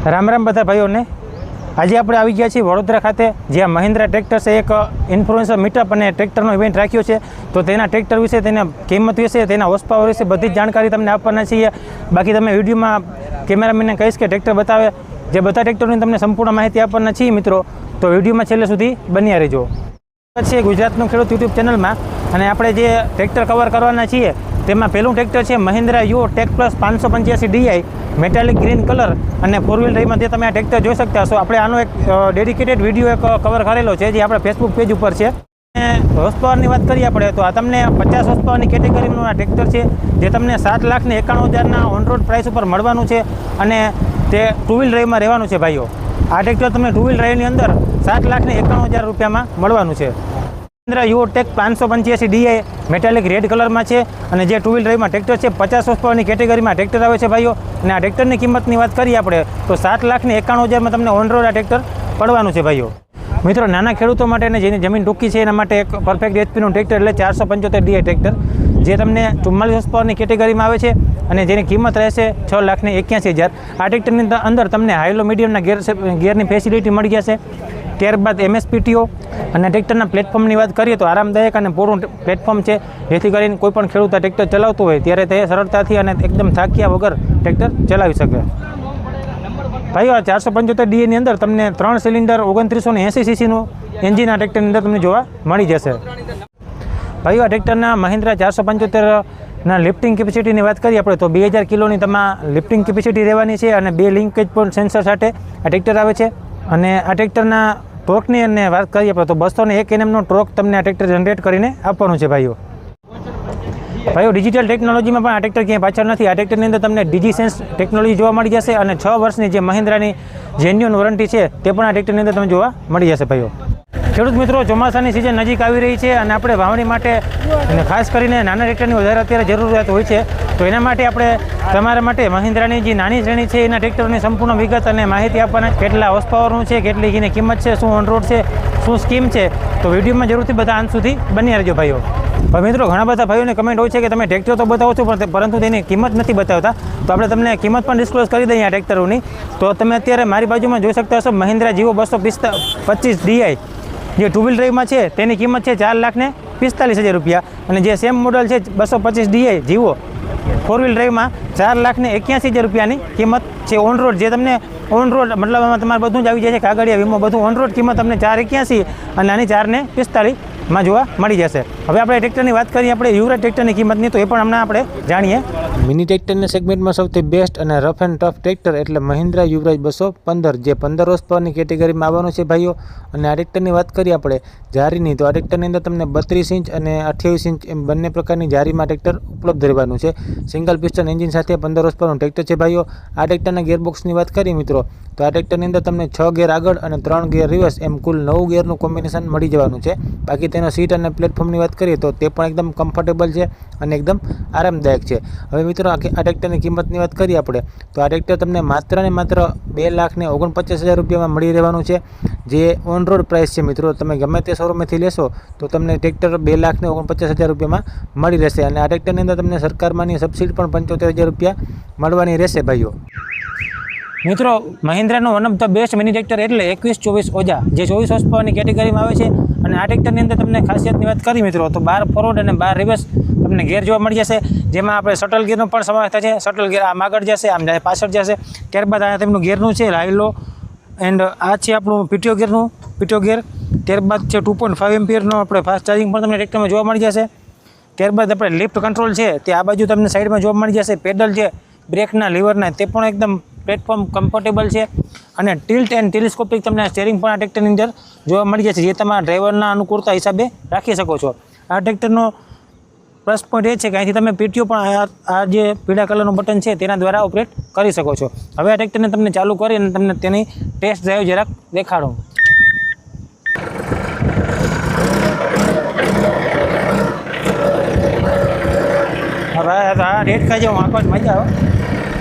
રામ રામ બધા ભાઈઓને। આજે આપણે આવી ગયા છીએ વડોદરા ખાતે, જ્યાં મહિન્દ્રા ટ્રેક્ટર્સે એક ઇન્ફ્લુએન્સર મીટઅપ અને ટ્રેક્ટરનો ઇવેન્ટ રાખ્યો છે। તો તેના ટ્રેક્ટર વિશે, તેના કિંમત વિશે, તેના હોર્સ પાવર વિશે બધી જ જાણકારી તમને આપવાના છીએ। બાકી તમે વિડીયોમાં કેમેરામેનને કહીશ કે ટ્રેક્ટર બતાવે, જે બધા ટ્રેક્ટરોની તમને સંપૂર્ણ માહિતી આપવાના છીએ મિત્રો। તો વિડીયોમાં છેલ્લે સુધી બન્યા રહેજો। છે ગુજરાતનું ખેડૂત યુટ્યુબ ચેનલમાં, અને આપણે જે ટ્રેક્ટર કવર કરવાના છીએ તેમાં પહેલું ટ્રેક્ટર છે Mahindra Yuvo tech plus 585 DI metallic green colour અને 4 વ્હીલ ડ્રાઈવમાં જે તમે આ ટ્રેક્ટર જોઈ શકતા હશો। આપણે આનો એક ડેડિકેટેડ વિડીયો એક કવર કરેલો છે, જે આપણે ફેસબુક પેજ ઉપર છે। હોર્સ પાવરની વાત કરીએ આપણે તો આ તમને 50 હોર્સ પાવરની કેટેગરીનું આ ટ્રેક્ટર છે, જે તમને 7,91,000ના ઓન રોડ પ્રાઇસ ઉપર મળવાનું છે, અને તે 2 વ્હીલ ડ્રાઈવમાં રહેવાનું છે ભાઈઓ। આ ટ્રેક્ટર તમને 2 વ્હીલ ડ્રાઈવની અંદર 7,91,000 રૂપિયામાં મળવાનું છે। Mahindra Yuvo tech 585 DI metallic red કલરમાં છે, અને જે 2 વ્હીલ ડ્રાઈવમાં ટ્રેક્ટર છે 50 હોર્સ પાવરની કેટેગરીમાં ટ્રેક્ટર આવે છે ભાઈઓ। અને આ ટ્રેક્ટરની કિંમતની વાત કરીએ આપણે તો 7,91,000માં તમને ઓન રોડ આ ટ્રેક્ટર પડવાનું છે ભાઈઓ। મિત્રો, નાના ખેડૂતો માટે અને જેની જમીન ટૂંકી છે એના માટે એક પરફેક્ટ એચપીનું ટ્રેક્ટર એટલે 475 ડીઆઈ ટ્રેક્ટર, જે તમને 44 હોર્સ પાવરની કેટેગરીમાં આવે છે, અને જેની કિંમત રહેશે 6,81,000। આ ટ્રેક્ટરની અંદર તમને હાઈ લો મીડિયમના ગેરની ફેસિલિટી મળી જશે। ત્યારબાદ એમએસપીટીઓ અને ટ્રેક્ટરના પ્લેટફોર્મની વાત કરીએ તો આરામદાયક અને પૂરું પ્લેટફોર્મ છે, જેથી કરીને કોઈપણ ખેડૂત આ ટ્રેક્ટર ચલાવતું હોય ત્યારે તે સરળતાથી અને એકદમ થાક્યા વગર ટ્રેક્ટર ચલાવી શકે। ભાઈઓ, આ 475 ડીએની અંદર તમને 3 સિલિન્ડર 2980 સીસીનું એન્જિન આ ટ્રેક્ટરની અંદર તમને જોવા મળી જશે। ભાઈઓ, આ ટ્રેક્ટરના મહિન્દ્રા 475ના લિફ્ટિંગ કેપેસિટીની વાત કરીએ આપણે તો 2000 કિલોની તમામ લિફ્ટિંગ કેપેસિટી રહેવાની છે, અને 2 લિંકેજ પોઈન્ટ સેન્સર સાથે આ ટ્રેક્ટર આવે છે। અને આ ટ્રેક્ટરના ટોર્કની અને વાત કરીએ આપણે તો 201 NMનો ટોર્ક તમને આ ટ્રેક્ટર જનરેટ કરીને આપવાનું છે ભાઈઓ। ડિજિટલ ટેકનોલોજીમાં પણ આ ટ્રેક્ટર ક્યાંય પાછળ નથી। આ ટ્રેક્ટરની અંદર તમને ડિજીસેન્સ ટેકનોલોજી જોવા મળી જશે, અને 6 વર્ષની જે મહિન્દ્રાની જેન્યુઅન વોરંટી છે તે પણ આ ટ્રેક્ટરની અંદર તમને જોવા મળી જશે ભાઈઓ। ખેડૂત મિત્રો, ચોમાસાની સિઝન નજીક આવી રહી છે, અને આપણે વાવણી માટે અને ખાસ કરીને નાના ટ્રેક્ટરની વધારે અત્યારે જરૂરિયાત હોય છે। તો એના માટે આપણે તમારા માટે મહિન્દ્રાની જે નાની શ્રેણી છે એના ટ્રેક્ટરની સંપૂર્ણ વિગત અને માહિતી આપવાના, કેટલા હોર્સ પાવરનું છે, કેટલી એની કિંમત છે, શું ઓન રોડ છે, શું સ્કીમ છે। તો વિડીયોમાં જરૂરથી બધા અંત સુધી બન્યા રહેજો ભાઈઓ। હવે મિત્રો, ઘણા બધા ભાઈઓને કમેન્ટ હોય છે કે તમે ટ્રેક્ટર તો બતાવો છો પરંતુ તેની કિંમત નથી બતાવતા, તો આપણે તમને કિંમત પણ ડિસ્ક્લોઝ કરી દઈએ આ ટ્રેક્ટરોની। તો તમે અત્યારે મારી બાજુમાં જોઈ શકતા હશો મહિન્દ્રા જીવો 225 ડીઆઈ, જે 2 વ્હીલ ડ્રાઈવમાં છે તેની કિંમત છે 4,45,000 રૂપિયા, અને જે સેમ મોડલ છે 225 ડીઆઈ જીવો 4 વ્હીલ ડ્રાઈવમાં 4,81,000 રૂપિયાની કિંમત છે ઓન રોડ, જે તમને ઓન રોડ મતલબ આમાં તમારે બધું જ આવી જાય છે, કાગળિયા વીમો બધું ઓન રોડ કિંમત તમને 4,81 અને આની 4,45 જોવા મળી જશે। હવે આપણે ટ્રેક્ટરની વાત કરીએ આપણે યુવરાજ ટ્રેક્ટરની કિંમતની, તો એ પણ હમણાં આપણે જાણીએ। મિની ટ્રેક્ટરના સેગમેન્ટમાં સૌથી બેસ્ટ અને રફ એન્ડ ટફ ટ્રેક્ટર એટલે મહિન્દ્રા યુવરાજ 215, જે 15 હોર્સ પાવરની કેટેગરીમાં આવવાનું છે ભાઈઓ। અને આ ટ્રેક્ટરની વાત કરીએ આપણે જારીની, તો આ ટ્રેક્ટરની અંદર તમને 32 ઇંચ અને 28 ઇંચ એમ બંને પ્રકારની જારીમાં ટ્રેક્ટર ઉપલબ્ધ રહેવાનું છે। સિંગલ પિસ્ટન એન્જિન સાથે 15 હોર્સ પાવરનું ટ્રેક્ટર છે ભાઈઓ। આ ટ્રેક્ટરના ગેરબોક્સની વાત કરીએ મિત્રો, તો આ ટ્રેક્ટરની અંદર તમને 6 ગેર આગળ અને 3 ગેર રિવર્સ એમ કુલ 9 ગેરનું કોમ્બિનેશન મળી જવાનું છે। બાકી તેનો સીટ અને પ્લેટફોર્મની વાત કરીએ તો તે પણ એકદમ કમ્ફર્ટેબલ છે અને એકદમ આરામદાયક છે। હવે મિત્રો, આ ટ્રેક્ટરની કિંમતની વાત કરીએ આપણે તો આ ટ્રેક્ટર તમને માત્ર ને માત્ર 2,49,000 રૂપિયામાં મળી રહેવાનું છે, જે ઓન રોડ પ્રાઇસ છે મિત્રો। તમે ગમે તે શોરૂમથી લેશો તો તમને ટ્રેક્ટર 2,49,000 રૂપિયામાં મળી રહેશે, અને આ ટ્રેક્ટરની અંદર તમને સરકારમાંની સબસિડી પણ 75,000 રૂપિયા મળવાની રહેશે ભાઈઓ। મિત્રો, મહિન્દ્રાનો one of the best mini tractor એટલે 2124 ઓજા, જે 24 હોર્સ પાવરની કેટેગરીમાં આવે છે। અને આ ટ્રેક્ટરની અંદર તમને ખાસિયતની વાત કરી મિત્રો તો 12 ફોરવર્ડ અને 12 રિવર્સ તમને ગેર જોવા મળી જશે, જેમાં આપણે શટલ ગેરનો પણ સમાવેશ થાય છે। શટલ ગેર આમ આગળ જશે, આમ પાછળ જશે। ત્યારબાદ આ તેમનું ગેરનું છે હાઈ લો, એન્ડ આ છે આપણું પીટીઓ ગેર। ત્યારબાદ છે 2.5 એમ્પિયરનો આપણે ફાસ્ટ ચાર્જિંગ પણ તમને ટ્રેક્ટરમાં જોવા મળી જશે। ત્યારબાદ આપણે લિફ્ટ કંટ્રોલ છે તે આ બાજુ તમને સાઈડમાં જોવા મળી જશે। પેડલ છે બ્રેકના લીવરના તે પણ એકદમ પ્લેટફોર્મ કમ્ફર્ટેબલ છે, અને ટિલ્ટ એન્ડ ટેલિસ્કોપિક તમને સ્ટીયરિંગ પણ આ ટ્રેક્ટરની અંદર જોવા મળી જશે, જે તમારા ડ્રાઈવરના અનુકૂળતા હિસાબે રાખી શકો છો। આ ટ્રેક્ટરનો પ્લસ પોઈન્ટ એ છે કે અહીંથી તમે પીટીઓ પણ આ જે પીળા કલરનું બટન છે તેના દ્વારા ઓપરેટ કરી શકો છો। હવે આ ટ્રેક્ટરને તમને ચાલુ કરી અને તમને તેની ટેસ્ટ ડ્રાઈવ જરાક દેખાડો। હવે આ રેડ ખાઈ જાઉં આંખો જ મજા આવે।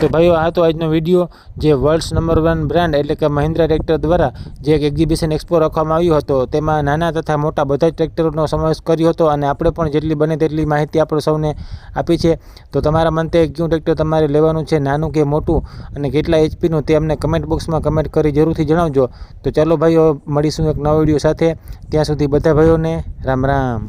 તો ભાઈઓ આ તો આજનો વિડીયો જે વર્લ્ડ્સ નંબર 1 બ્રાન્ડ એટલે કે મહિન્દ્રા ટ્રેક્ટર દ્વારા જે એક એક્ઝિબિશન એક્સપો રાખવામાં આવ્યો હતો તેમાં નાના તથા મોટા બધા જ ટ્રેક્ટરોનો સમાવેશ કર્યો હતો અને આપણે પણ જેટલી બને તેટલી માહિતી આપણે સૌને આપી છે. તો તમારા મતે કયું ટ્રેક્ટર તમારે લેવાનું છે, નાનું કે મોટું, અને કેટલા એચપીનું, તે અમને કમેન્ટ બોક્સમાં કમેન્ટ કરી જરૂરથી જણાવજો. તો ચાલો ભાઈઓ મળીશું એક નવા વિડીયો સાથે. ત્યાં સુધી બધા ભાઈઓને રામ રામ.